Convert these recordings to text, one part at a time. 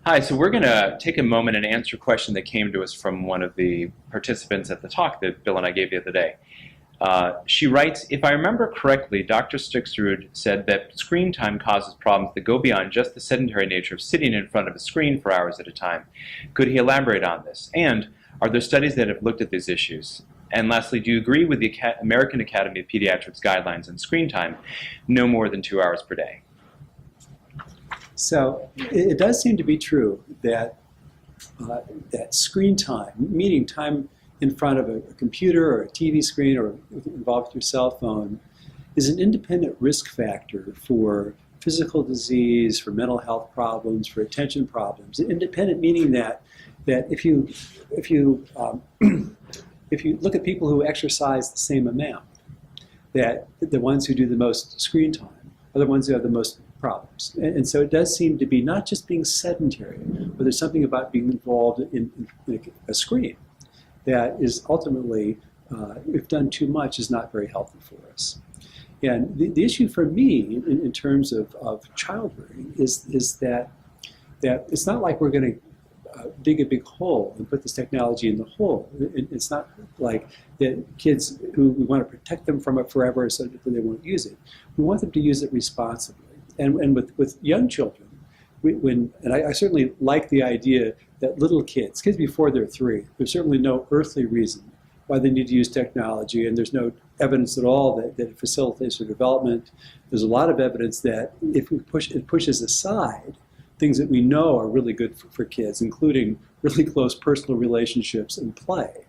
Hi, so we're going to take a moment and answer a question that came to us from one of the participants at the talk that Bill and I gave the other day. She writes, if I remember correctly, Dr. Stixrud said that screen time causes problems that go beyond just the sedentary nature of sitting in front of a screen for hours at a time. Could he elaborate on this? And are there studies that have looked at these issues? And lastly, do you agree with the American Academy of Pediatrics guidelines on screen time, no more than 2 hours per day? So it does seem to be true that that screen time, meaning time in front of a computer or a TV screen or involved with your cell phone, is an independent risk factor for physical disease, for mental health problems, for attention problems. Independent meaning that if you look at people who exercise the same amount, that the ones who do the most screen time are the ones who have the most problems. And so it does seem to be not just being sedentary, but there's something about being involved in a screen that is ultimately, if done too much, is not very healthy for us. And the issue for me in terms of child rearing is that it's not like we're going to dig a big hole and put this technology in the hole. It's not like that kids who we want to protect them from it forever so that they won't use it. We want them to use it responsibly. And with young children, I certainly like the idea that little kids before they're 3, there's certainly no earthly reason why they need to use technology, and there's no evidence at all that it facilitates their development. There's a lot of evidence that if it pushes aside things that we know are really good for kids, including really close personal relationships and play.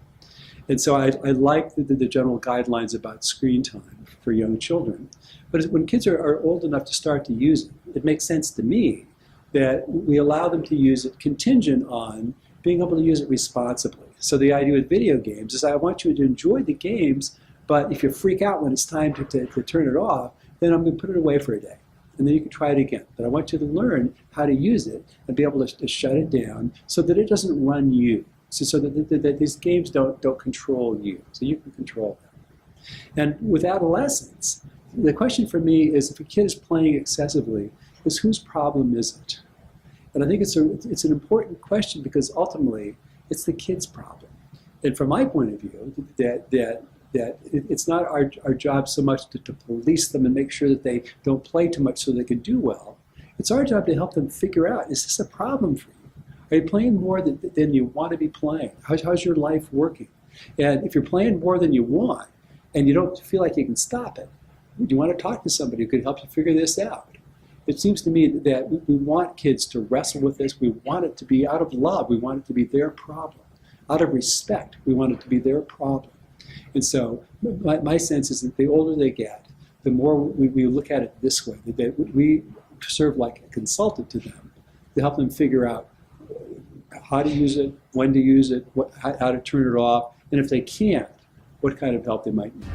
And so I like the general guidelines about screen time for young children. But when kids are old enough to start to use it, it makes sense to me that we allow them to use it contingent on being able to use it responsibly. So the idea with video games is I want you to enjoy the games, but if you freak out when it's time to turn it off, then I'm going to put it away for a day. And then you can try it again. But I want you to learn how to use it and be able to shut it down so that it doesn't run you. So that these games don't control you. So you can control them. And with adolescents, the question for me is if a kid is playing excessively, is whose problem is it? And I think it's an important question because ultimately it's the kid's problem. And from my point of view, that it's not our job so much to police them and make sure that they don't play too much so they can do well. It's our job to help them figure out, is this a problem for you? Are you playing more than you want to be playing? How's your life working? And if you're playing more than you want and you don't feel like you can stop it, you want to talk to somebody who could help you figure this out. It seems to me that we want kids to wrestle with this. We want it to be out of love. We want it to be their problem. Out of respect, we want it to be their problem. And so my sense is that the older they get, the more we look at it this way, that we serve like a consultant to them to help them figure out how to use it, when to use it, how to turn it off, and if they can't, what kind of help they might need.